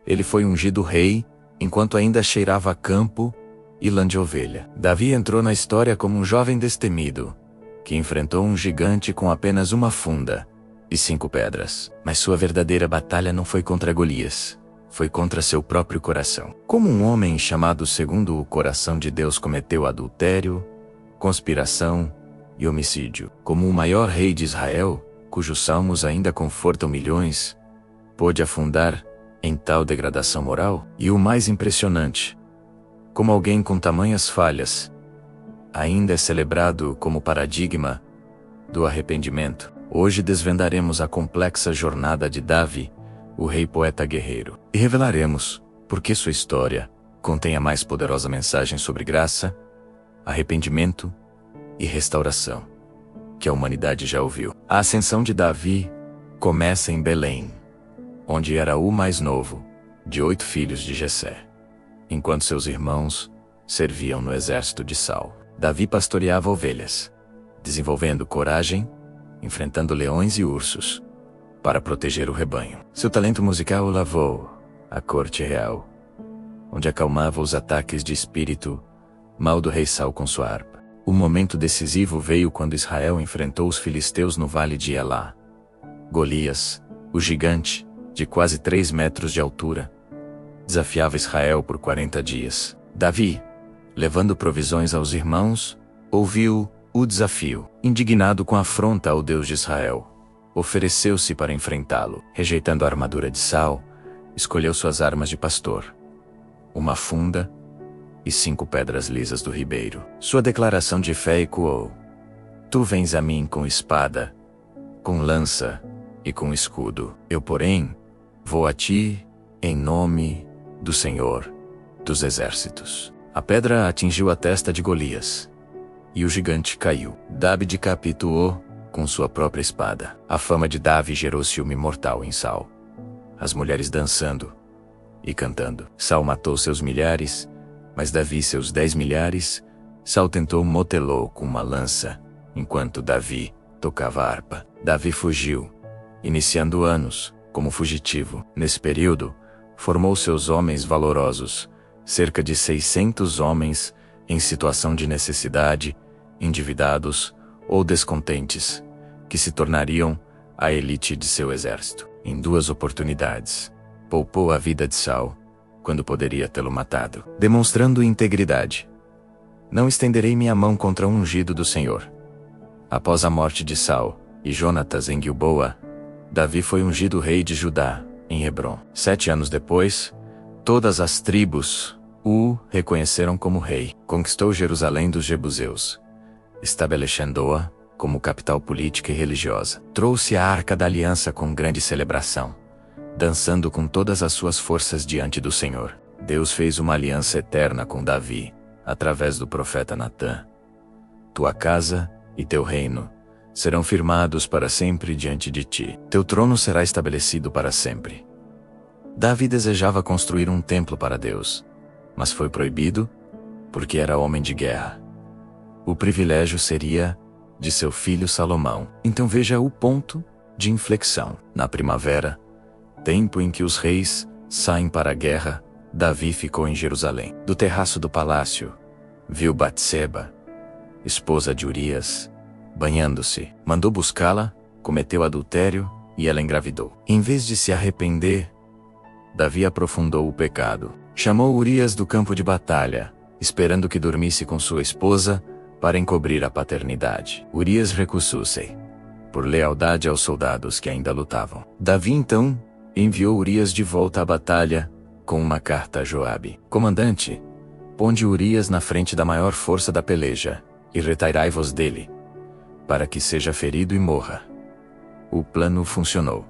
Ele foi ungido rei, enquanto ainda cheirava a campo e lã de ovelha. Davi entrou na história como um jovem destemido, que enfrentou um gigante com apenas uma funda e 5 pedras. Mas sua verdadeira batalha não foi contra Golias, foi contra seu próprio coração. Como um homem chamado segundo o coração de Deus cometeu adultério, conspiração e homicídio. Como o maior rei de Israel, cujos salmos ainda confortam milhões, pôde afundar em tal degradação moral? E o mais impressionante, como alguém com tamanhas falhas ainda é celebrado como paradigma do arrependimento. Hoje desvendaremos a complexa jornada de Davi, o rei poeta guerreiro, e revelaremos por que sua história contém a mais poderosa mensagem sobre graça, arrependimento e restauração que a humanidade já ouviu. A ascensão de Davi começa em Belém, onde era o mais novo de 8 filhos de Jessé, enquanto seus irmãos serviam no exército de Saul. Davi pastoreava ovelhas, desenvolvendo coragem, enfrentando leões e ursos, para proteger o rebanho. Seu talento musical o levou à corte real, onde acalmava os ataques de espírito mal do rei Saul com sua harpa. O momento decisivo veio quando Israel enfrentou os filisteus no vale de Elá. Golias, o gigante, de quase 3 metros de altura, desafiava Israel por 40 dias. Davi, levando provisões aos irmãos, ouviu o desafio. Indignado com a afronta ao Deus de Israel, ofereceu-se para enfrentá-lo. Rejeitando a armadura de Saul, escolheu suas armas de pastor, uma funda e 5 pedras lisas do ribeiro. Sua declaração de fé ecoou: Tu vens a mim com espada, com lança e com escudo. Eu, porém, vou a ti em nome do Senhor dos Exércitos. A pedra atingiu a testa de Golias, e o gigante caiu. Davi decapitou com sua própria espada. A fama de Davi gerou ciúme mortal em Saul, as mulheres dançando e cantando. Saul matou seus milhares, mas Davi seus 10 milhares. Saul tentou motelô com uma lança, enquanto Davi tocava a harpa. Davi fugiu, iniciando anos como fugitivo. Nesse período, formou seus homens valorosos, cerca de 600 homens em situação de necessidade, endividados ou descontentes, que se tornariam a elite de seu exército. Em 2 oportunidades, poupou a vida de Saul, quando poderia tê-lo matado. Demonstrando integridade: Não estenderei minha mão contra o ungido do Senhor. Após a morte de Saul e Jonatas em Gilboa, Davi foi ungido rei de Judá, em Hebrom. 7 anos depois, todas as tribos o reconheceram como rei. Conquistou Jerusalém dos jebuseus, estabelecendo-a como capital política e religiosa. Trouxe a Arca da Aliança com grande celebração, dançando com todas as suas forças diante do Senhor. Deus fez uma aliança eterna com Davi, através do profeta Natã. Tua casa e teu reino serão firmados para sempre diante de ti. Teu trono será estabelecido para sempre. Davi desejava construir um templo para Deus, mas foi proibido, porque era homem de guerra. O privilégio seria de seu filho Salomão. Então veja o ponto de inflexão. Na primavera, tempo em que os reis saem para a guerra, Davi ficou em Jerusalém. Do terraço do palácio, viu Batseba, esposa de Urias, banhando-se. Mandou buscá-la, cometeu adultério e ela engravidou. Em vez de se arrepender, Davi aprofundou o pecado. Chamou Urias do campo de batalha, esperando que dormisse com sua esposa, para encobrir a paternidade. Urias recusou-se, por lealdade aos soldados que ainda lutavam. Davi então enviou Urias de volta à batalha, com uma carta a Joabe: Comandante, ponde Urias na frente da maior força da peleja, e retirai-vos dele, para que seja ferido e morra. O plano funcionou.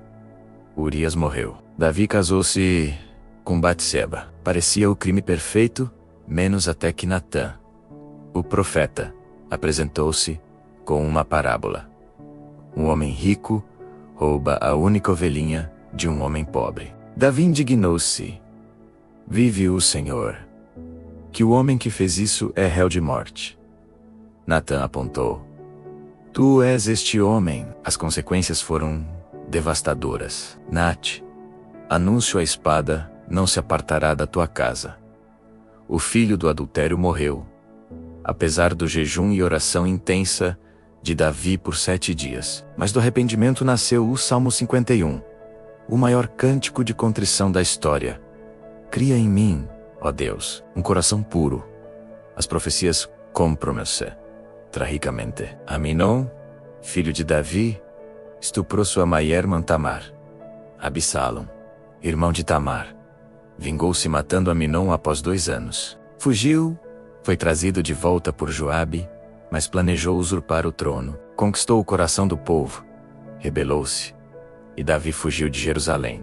Urias morreu. Davi casou-se com Batseba. Parecia o crime perfeito, menos até que Natã, o profeta, apresentou-se com uma parábola. Um homem rico rouba a única ovelhinha de um homem pobre. Davi indignou-se: Vive o Senhor, que o homem que fez isso é réu de morte. Natã apontou: Tu és este homem. As consequências foram devastadoras. Nate, anúncio a espada não se apartará da tua casa. O filho do adultério morreu, apesar do jejum e oração intensa de Davi por 7 dias. Mas do arrependimento nasceu o Salmo 51, o maior cântico de contrição da história. Cria em mim, ó Deus, um coração puro. As profecias cumpriram-se tragicamente. Aminon, filho de Davi, estuprou sua mulher Tamar. Absalão, irmão de Tamar, vingou-se matando Aminon após 2 anos. Fugiu, foi trazido de volta por Joabe, mas planejou usurpar o trono. Conquistou o coração do povo, rebelou-se, e Davi fugiu de Jerusalém,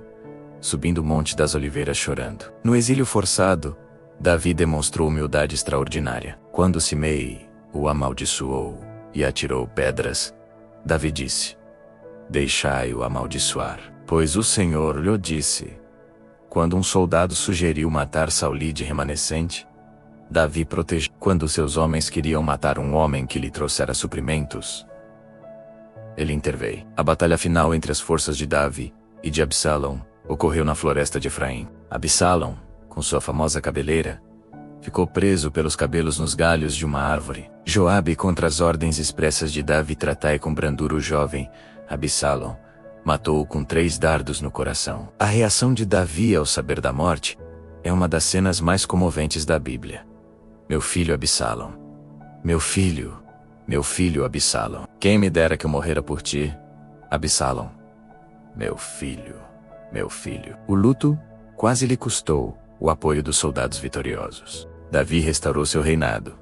subindo o Monte das Oliveiras chorando. No exílio forçado, Davi demonstrou humildade extraordinária. Quando Simei o amaldiçoou e atirou pedras, Davi disse: deixai-o amaldiçoar, pois o Senhor lhe disse. Quando um soldado sugeriu matar Sauli de remanescente, Davi protegeu. Quando seus homens queriam matar um homem que lhe trouxera suprimentos, ele interveio. A batalha final entre as forças de Davi e de Absalão ocorreu na floresta de Efraim. Absalão, com sua famosa cabeleira, ficou preso pelos cabelos nos galhos de uma árvore. Joabe, contra as ordens expressas de Davi, tratai com brandura o jovem Absalão, matou-o com 3 dardos no coração. A reação de Davi ao saber da morte é uma das cenas mais comoventes da Bíblia. Meu filho Absalão, meu filho Absalão, quem me dera que eu morrera por ti, Absalão, meu filho, meu filho. O luto quase lhe custou o apoio dos soldados vitoriosos. Davi restaurou seu reinado,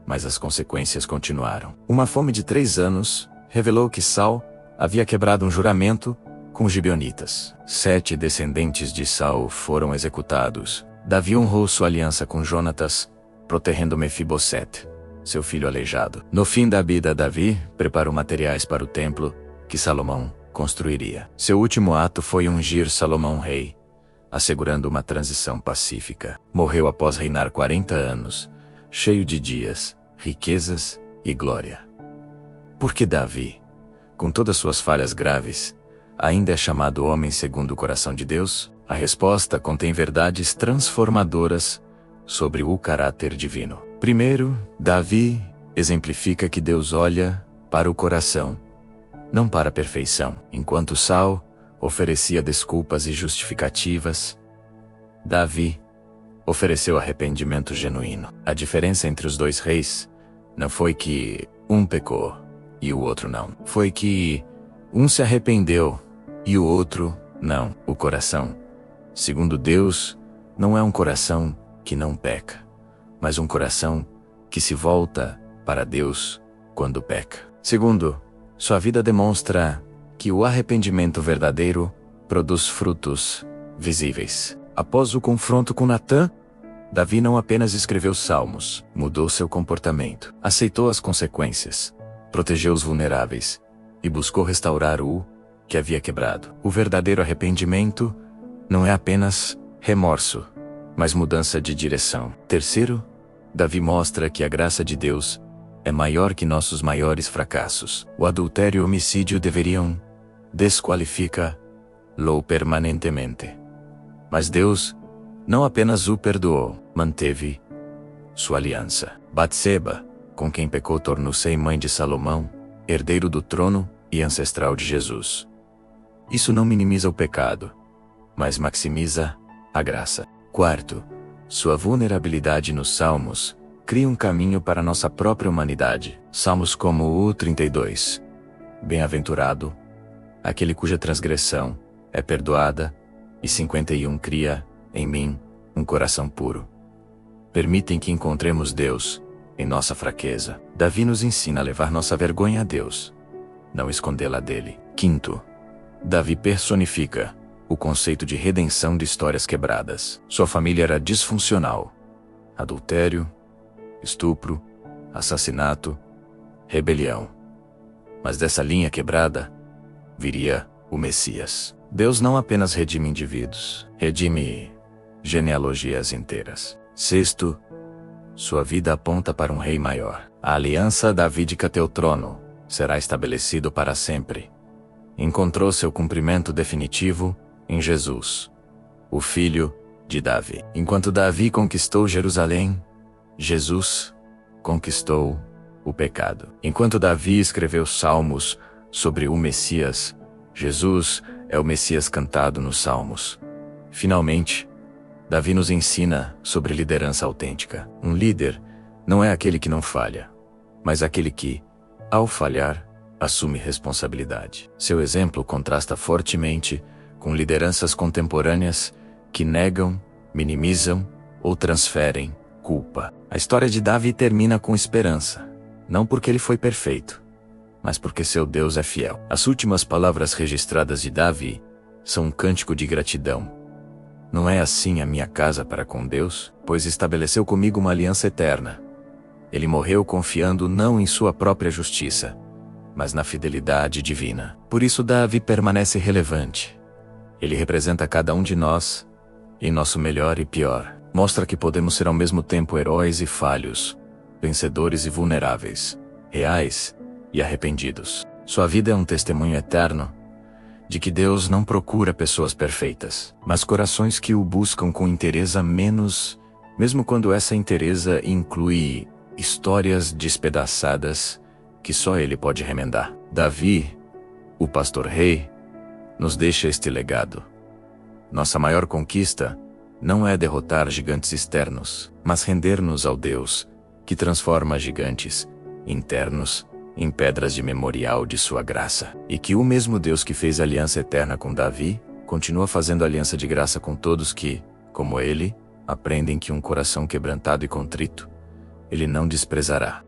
mas as consequências continuaram. Uma fome de 3 anos revelou que Saul havia quebrado um juramento com os gibeonitas. 7 descendentes de Saul foram executados. Davi honrou sua aliança com Jonatas, protegendo Mefibosete, seu filho aleijado. No fim da vida, Davi preparou materiais para o templo que Salomão construiria. Seu último ato foi ungir Salomão rei, assegurando uma transição pacífica. Morreu após reinar 40 anos, cheio de dias, riquezas e glória. Por que Davi, com todas suas falhas graves, ainda é chamado homem segundo o coração de Deus? A resposta contém verdades transformadoras sobre o caráter divino. Primeiro, Davi exemplifica que Deus olha para o coração, não para a perfeição. Enquanto Saul oferecia desculpas e justificativas, Davi ofereceu arrependimento genuíno. A diferença entre os 2 reis não foi que um pecou e o outro não. Foi que um se arrependeu e o outro não. O coração, segundo Deus, não é um coração que não peca, mas um coração que se volta para Deus quando peca. Segundo, sua vida demonstra que o arrependimento verdadeiro produz frutos visíveis. Após o confronto com Natã, Davi não apenas escreveu salmos, mudou seu comportamento, aceitou as consequências, protegeu os vulneráveis e buscou restaurar o que havia quebrado. O verdadeiro arrependimento não é apenas remorso, mas mudança de direção. Terceiro, Davi mostra que a graça de Deus é maior que nossos maiores fracassos. O adultério e o homicídio deveriam desqualificar-lo permanentemente. Mas Deus não apenas o perdoou, manteve sua aliança. Batseba, com quem pecou, tornou-se mãe de Salomão, herdeiro do trono e ancestral de Jesus. Isso não minimiza o pecado, mas maximiza a graça. Quarto, sua vulnerabilidade nos Salmos cria um caminho para nossa própria humanidade. Salmos como o 32. Bem-aventurado aquele cuja transgressão é perdoada, e 51 cria em mim um coração puro. Permitem que encontremos Deus em nossa fraqueza. Davi nos ensina a levar nossa vergonha a Deus, não escondê-la dele. Quinto, Davi personifica o conceito de redenção de histórias quebradas. Sua família era disfuncional. Adultério, estupro, assassinato, rebelião. Mas dessa linha quebrada viria o Messias. Deus não apenas redime indivíduos, redime genealogias inteiras. Sexto, sua vida aponta para um rei maior. A aliança davídica teu trono será estabelecido para sempre. Encontrou seu cumprimento definitivo em Jesus, o Filho de Davi. Enquanto Davi conquistou Jerusalém, Jesus conquistou o pecado. Enquanto Davi escreveu salmos sobre o Messias, Jesus é o Messias cantado nos salmos. Finalmente, Davi nos ensina sobre liderança autêntica. Um líder não é aquele que não falha, mas aquele que, ao falhar, assume responsabilidade. Seu exemplo contrasta fortemente com lideranças contemporâneas que negam, minimizam ou transferem culpa. A história de Davi termina com esperança, não porque ele foi perfeito, mas porque seu Deus é fiel. As últimas palavras registradas de Davi são um cântico de gratidão. Não é assim a minha casa para com Deus, pois estabeleceu comigo uma aliança eterna. Ele morreu confiando não em sua própria justiça, mas na fidelidade divina. Por isso Davi permanece relevante. Ele representa cada um de nós, em nosso melhor e pior. Mostra que podemos ser ao mesmo tempo heróis e falhos, vencedores e vulneráveis, reais e arrependidos. Sua vida é um testemunho eterno de que Deus não procura pessoas perfeitas, mas corações que o buscam com inteireza mesmo quando essa inteireza inclui histórias despedaçadas que só Ele pode remendar. Davi, o pastor-rei, nos deixa este legado. Nossa maior conquista não é derrotar gigantes externos, mas render-nos ao Deus que transforma gigantes internos em pedras de memorial de sua graça. E que o mesmo Deus que fez aliança eterna com Davi, continua fazendo aliança de graça com todos que, como ele, aprendem que um coração quebrantado e contrito, ele não desprezará.